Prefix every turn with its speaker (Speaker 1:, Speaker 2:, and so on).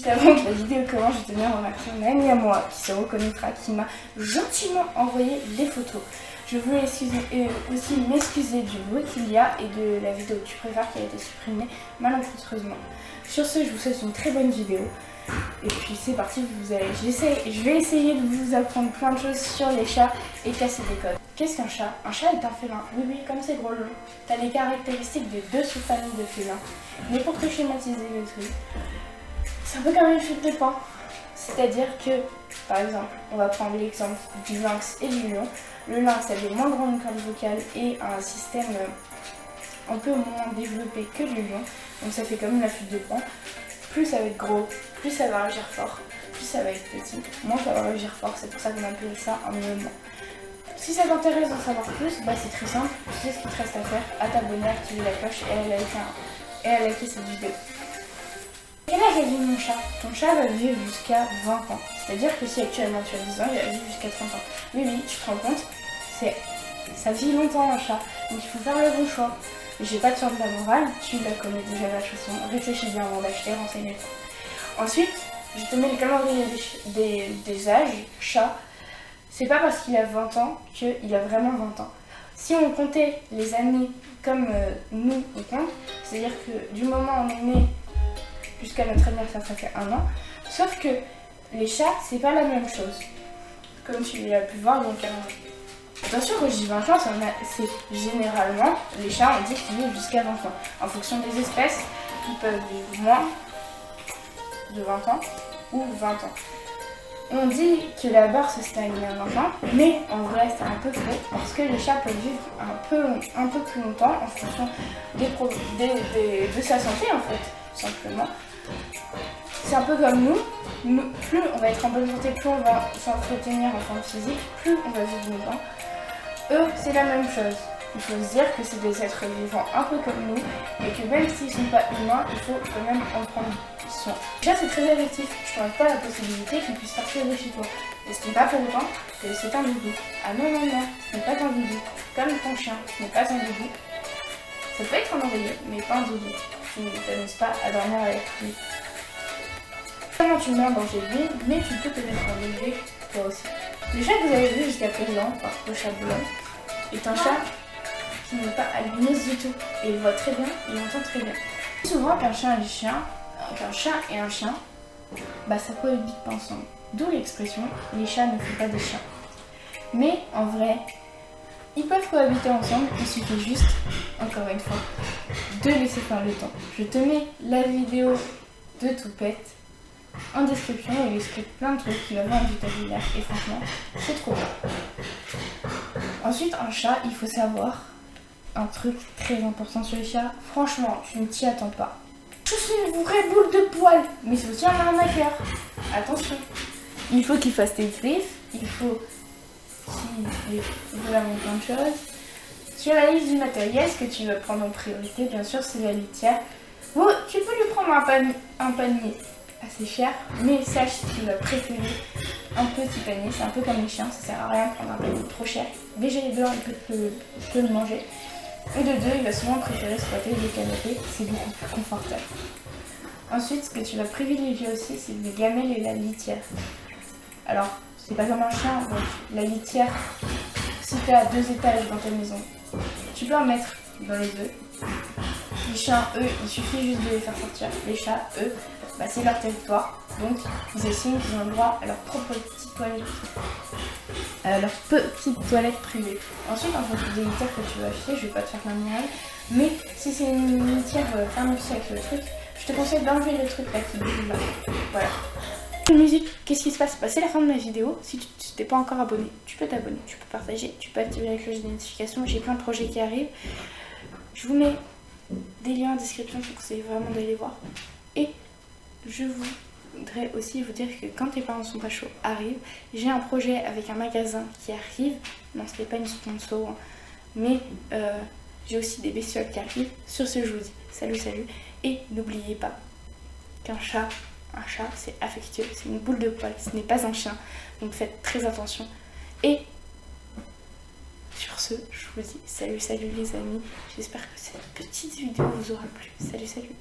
Speaker 1: Juste avant que la vidéo commence, je tenais à remercier un ami à moi qui se reconnaîtra, qui m'a gentiment envoyé des photos. Je voulais aussi m'excuser du bruit qu'il y a et de la vidéo que tu préfères qui a été supprimée malencontreusement. Sur ce, je vous souhaite une très bonne vidéo. Et puis c'est parti, je vais essayer de vous apprendre plein de choses sur les chats et casser des codes. Qu'est-ce qu'un chat? Un chat est un félin. Oui, comme c'est gros long. T'as les caractéristiques des deux sous-familles de félins. Mais pour te schématiser le truc, c'est un peu comme une chute de pain. C'est-à-dire que, par exemple, on va prendre l'exemple du lynx et du lion. Le lynx a des moins grandes cordes vocales et un système un peu moins développé que du lion. Donc ça fait comme la chute de pain. Plus ça va être gros, plus ça va réagir fort, plus ça va être petit, moins ça va réagir fort. C'est pour ça qu'on appelle ça un miaulement. Si ça t'intéresse d'en savoir plus, c'est très simple. Tu sais ce qu'il te reste à faire, à t'abonner, activer la cloche et à liker cette vidéo. Quel âge a vu mon chat? Ton chat va vivre jusqu'à 20 ans. C'est-à-dire que si actuellement tu as 10 ans, il va vivre jusqu'à 30 ans. Oui, tu te rends compte, ça vit longtemps un chat. Donc il faut faire le bon choix. J'ai pas de sorte de la morale, tu la connais déjà la chanson. Réfléchis bien avant d'acheter, renseigne-toi. Ensuite, je te mets le calendrier des âges chat. C'est pas parce qu'il a 20 ans qu'il a vraiment 20 ans. Si on comptait les années comme nous on compte, c'est-à-dire que du moment où on est né jusqu'à notre anniversaire, ça fait 1 an. Sauf que les chats, c'est pas la même chose. Comme tu l'as pu voir dans le calendrier. Attention, quand je dis 20 ans, c'est généralement, les chats, on dit qu'ils vivent jusqu'à 20 ans. En fonction des espèces, ils peuvent vivre moins de 20 ans ou 20 ans. On dit que la barre se stagne à 20 ans, mais en vrai c'est un peu faux parce que les chats peuvent vivre un peu plus longtemps en fonction de sa santé en fait, tout simplement. C'est un peu comme nous, plus on va être en bonne santé, plus on va s'entretenir en forme physique, plus on va vivre longtemps. Eux, c'est la même chose. Il faut se dire que c'est des êtres vivants un peu comme nous et que même s'ils ne sont pas humains, il faut quand même en prendre soin. Déjà, c'est très addictif. Je ne pas la possibilité qu'ils puissent partir de chez toi. Et ce n'est pas pour autant que c'est un doudou. Ah non, ce n'est pas un doudou. Comme ton chien, ce n'est pas un doudou. Ça peut être un oreiller, mais pas un doudou. Tu ne t'amuses pas à dormir avec lui. Comment tu mets en danger de vie, mais tu peux te mettre en danger toi aussi. Le chat que vous avez vu jusqu'à présent, le chat blanc, est un chat qui n'est pas albinos du tout. Et il voit très bien, il entend très bien. Souvent qu'un chat et un chien, ça cohabite pas ensemble. D'où l'expression, les chats ne font pas des chiens. Mais en vrai, ils peuvent cohabiter ensemble, il suffit juste, encore une fois, de laisser faire le temps. Je te mets la vidéo de Toupette en description, il explique plein de trucs, il va voir du vocabulaire et franchement, c'est trop bien. Ensuite, un chat, il faut savoir un truc très important sur les chats. Franchement, tu ne t'y attends pas. C'est une vraie boule de poils, mais c'est aussi un arnaqueur. Attention, il faut qu'il fasse tes griffes, il faut qu'il ait vraiment plein de choses. Sur la liste du matériel, ce que tu vas prendre en priorité, bien sûr, c'est la litière. Bon, tu peux lui prendre un panier assez cher, mais sache qu'il va préférer un petit panier. C'est un peu comme les chiens, ça sert à rien de prendre un panier trop cher. Déjà les blancs, il peut le manger. Et de deux, il va souvent préférer squatter des canapés, c'est beaucoup plus confortable. Ensuite, ce que tu vas privilégier aussi, c'est les gamelles et la litière. Alors, c'est pas comme un chien, donc la litière, si tu as 2 étages dans ta maison, tu peux en mettre dans les deux. Les chiens, eux, il suffit juste de les faire sortir. Les chats, eux, c'est leur territoire, donc ils estiment qu'ils ont le droit à leur propre petite toilette. Leur petite toilette privée. Ensuite, en fonction des litières que tu vas acheter, je vais pas te faire la mienne, mais si c'est une litière fermée avec le truc, je te conseille d'enlever le truc là qui bouge là. Voilà. Musique, qu'est-ce qui se passe? C'est la fin de ma vidéo. Si tu t'es pas encore abonné, tu peux t'abonner, tu peux partager, tu peux activer la cloche de notification. J'ai plein de projets qui arrivent. Je vous mets des liens en description, je vous conseille vraiment d'aller voir. Et je voudrais aussi vous dire que quand tes parents sont pas chauds, arrive. J'ai un projet avec un magasin qui arrive. Non, ce n'est pas une sponsor, hein. Mais j'ai aussi des bestioles qui arrivent. Sur ce, je vous dis salut. Et n'oubliez pas qu'un chat, c'est affectueux, c'est une boule de poils, ce n'est pas un chien. Donc faites très attention. Et sur ce, je vous dis salut les amis. J'espère que cette petite vidéo vous aura plu. Salut.